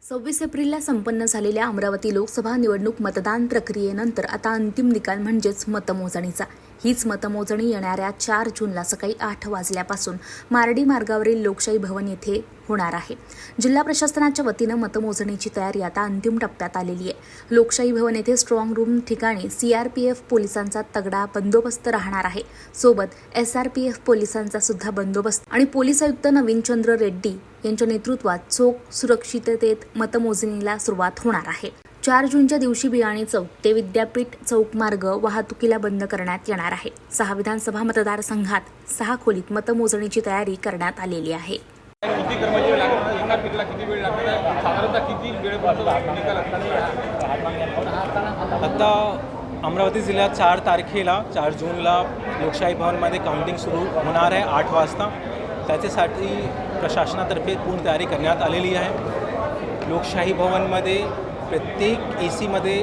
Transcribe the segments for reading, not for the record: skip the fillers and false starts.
26 एप्रिलला संपन्न झालेल्या अमरावती लोकसभा निवडणूक मतदान प्रक्रियेनंतर आता अंतिम निकाल म्हणजेच मतमोजणीचा। हीच मतमोजणी येणाऱ्या 4 जूनला सकाळी 8 वाजल्यापासून मार्डी मार्गावरील लोकशाही भवन येथे होणार आहे। जिल्हा प्रशासनाच्या वतीनं मतमोजणीची तयारी आता अंतिम टप्प्यात आलेली आहे। लोकशाही भवन येथे स्ट्रॉंग रूम ठिकाणी सीआरपीएफ पोलिसांचा तगडा बंदोबस्त राहणार आहे। सोबत एसआरपीएफ पोलिसांचा सुद्धा बंदोबस्त आणि पोलीस आयुक्त नवीनचंद्र रेड्डी यांच्या नेतृत्वात चोख सुरक्षिततेत मतमोजणीला सुरुवात होणार आहे। 4 जूनच्या दिवशी बियाणी चौक ते विद्यापीठ चौक मार्ग वाहतुकीला बंद करण्यात येणार आहे। 6 विधानसभा मतदारसंघात 6 खोलीत मतमोजणीची तयारी करण्यात आलेली आहे। किती कर्मचारी लागतात, एका पीकला किती वेळ लागतो, साधारणतः किती वेळेपर्यंत निकाल आता अमरावती जिल्ह्यात 4 तारखेला 4 जूनला लोकशाही भवनमध्ये काउंटिंग सुरू होणार आहे 8 वाजता। त्याच्यासाठी प्रशासनातर्फे पूर्ण तयारी करण्यात आलेली आहे। लोकशाही भवनमध्ये प्रत्येक एसीमध्ये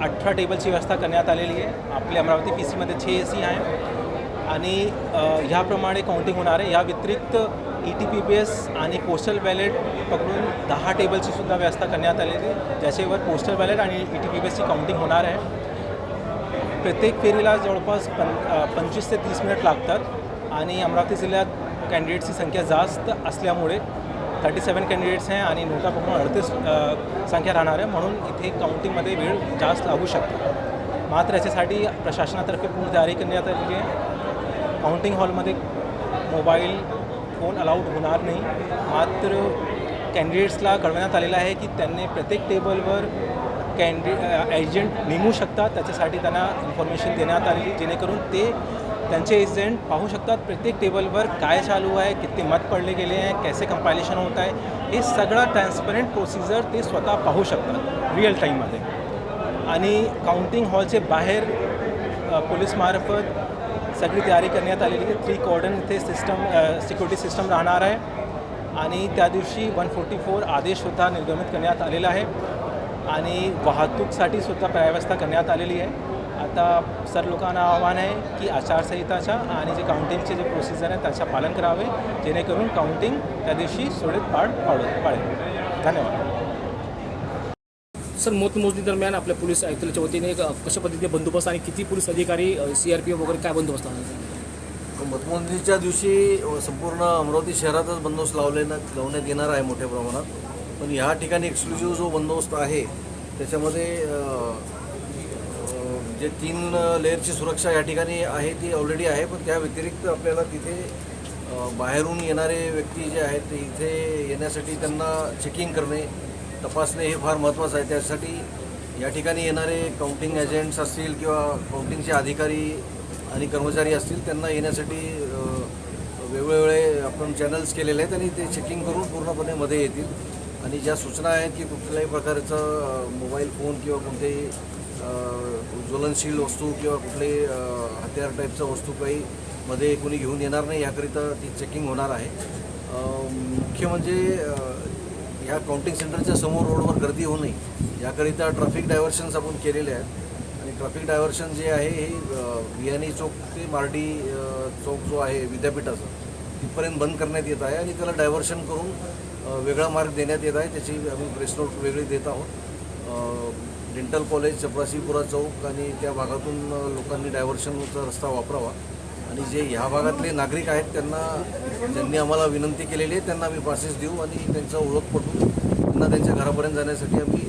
18 टेबलची व्यवस्था करण्यात आलेली आहे। आपल्या अमरावती पीसीमध्ये 6 एसी आहे आणि ह्याप्रमाणे काउंटिंग होणार आहे। या व्यतिरिक्त ETPPS आणि पोस्टल बॅलेट पकडून 10 टेबलची सुद्धा व्यवस्था करण्यात आलेली आहे, ज्याच्यावर पोस्टल बॅलेट आणि ETPPSची काउंटिंग होणार आहे। प्रत्येक फेरीला जवळपास 25 ते 30 मिनिट लागतात आणि अमरावती जिल्ह्यात कॅन्डिडेट्सची संख्या जास्त असल्यामुळे 37 कॅन्डिडेट्स आहे आणि नोटा पकडून 38 संख्या राहणार आहे, म्हणून इथे काउंटिंगमध्ये वेळ जास्त लागू शकतो। मात्र याच्यासाठी प्रशासनातर्फे पूर्ण तयारी करण्यात आलेली आहे। काउंटिंग हॉलमध्ये मोबाईल फोन अलाउड होणार नाही। मात्र कॅन्डिडेट्सला कळवण्यात आलेलं आहे की त्यांनी प्रत्येक टेबलवर एजंट नेमू शकतात। त्याच्यासाठी त्यांना इन्फॉर्मेशन देण्यात आली, जेणेकरून ते त्यांचे एजंट पाहू शकतात प्रत्येक टेबलवर काय चालू आहे, किती मत पडले गेले हैं, कैसे कंपायलेशन होत आहे, हे सगळं ट्रान्सपरंट प्रोसिजर ते स्वतः पाहू शकतात रिअल टाईममध्ये। आणि काउंटिंग हॉलचे बाहेर पोलीसमार्फत सगळी तयारी करण्यात आलेली आहे। 3 कॉर्डन इथे सिक्युरिटी सिस्टम राहणार आहे आणि त्या दिवशी 144 आदेशसुद्धा निर्गमित करण्यात आलेला आहे आणि वाहतूकसाठी सुद्धा व्यवस्था करण्यात आलेली आहे। आता सर्व लोकांना आव्हान आहे की आचारसंहिताच्या आणि जे काउंटिंगचे जे प्रोसिजर आहे त्याचं पालन करावे, जेणेकरून काउंटिंग त्या दिवशी सुरळीत पाडेल। धन्यवाद। सर, मतमोजणी दरम्यान आपल्या पोलीस आयुक्तालयाच्या वतीने कशा पद्धतीने बंदोबस्त आणि किती पोलीस अधिकारी CRPF वगैरे काय बंदोबस्त लावणार? मतमोजणीच्या दिवशी संपूर्ण अमरावती शहरातच बंदोबस्त लावण्यात येणार आहे मोठ्या प्रमाणात। पण ह्या ठिकाणी एक्सक्लुझिव्ह जो बंदोबस्त आहे त्याच्यामध्ये जे 3 लेअरची सुरक्षा या ठिकाणी आहे ती ऑलरेडी आहे, पण त्या व्यतिरिक्त आपल्याला तिथे बाहेरून येणारे व्यक्ती जे आहेत ते इथे येण्यासाठी त्यांना चेकिंग करणे, तपासणे हे फार महत्त्वाचं आहे। त्यासाठी या ठिकाणी येणारे काउंटिंग एजंट्स असतील किंवा काउंटिंगचे अधिकारी आणि कर्मचारी असतील त्यांना येण्यासाठी वेगवेगळे आपण चॅनल्स केलेले आहेत आणि ते चेकिंग करून पूर्णपणे मध्ये येतील। आणि ज्या सूचना आहेत की कुठल्याही प्रकारचं मोबाईल फोन किंवा कोणतेही ज्वलनशील वस्तू किंवा कुठलेही हत्यार टाईपच्या वस्तू काही मध्ये कोणी घेऊन येणार नाही, याकरिता ती चेकिंग होणार आहे। मुख्य म्हणजे ह्या काउंटिंग सेंटरच्या समोर रोडवर गर्दी होऊ नये याकरिता ट्रॅफिक डायव्हर्शन्स आपण केलेले आहेत आणि ट्रॅफिक डायव्हर्शन जे आहे हे बियाणी चौक ते मार्डी चौक जो आहे विद्यापीठाचा तिथपर्यंत बंद करण्यात येत आहे आणि त्याला डायव्हर्शन करून वेगळा मार्ग देण्यात येत आहे। त्याची आम्ही प्रेस नोट वेगळी देत आहोत। डेंटल कॉलेज, चपराशीपुरा चौक आणि त्या भागातून लोकांनी डायव्हर्शनचा रस्ता वापरावा आणि जे ह्या भागातले नागरिक आहेत ज्यांनी आम्हाला विनंती केलेली आहे त्यांना आम्ही पासेस देऊ आणि त्यांचा ओळख पटवून त्यांना त्यांच्या घरापर्यंत जाण्यासाठी आम्ही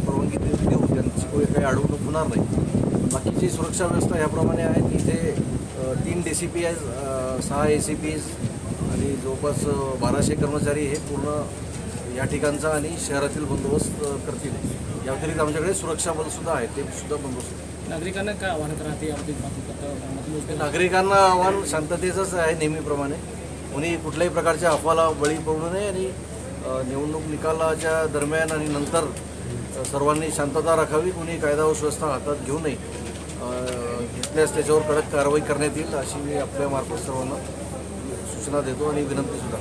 परवानगी देऊ, त्यांची काही अडवणूक होणार नाही। बाकीची सुरक्षा व्यवस्था ह्याप्रमाणे आहे की इथे 3 DCP आहेत, 6 ACPs आणि जवळपास 1200 कर्मचारी हे पूर्ण या ठिकाणचा आणि शहरातील बंदोबस्त करतील। या व्यतिरिक्त आमच्याकडे सुरक्षा बलसुद्धा आहे, ते सुद्धा बंदोबस्त। नागरिकांना काय आव्हान राहते? नागरिकांना आव्हान शांततेचंच आहे नेहमीप्रमाणे। कोणी कुठल्याही प्रकारच्या अफवाला बळी पडू नये आणि निवडणूक निकालाच्या दरम्यान आणि नंतर सर्वांनी शांतता राखावी, कोणी कायदा व सुव्यवस्था हातात घेऊ नये। घेतल्यास त्याच्यावर कडक कारवाई करण्यात येईल अशी मी आपल्या मार्फत सर्वांना सूचना देतो आणि विनंती सुद्धा।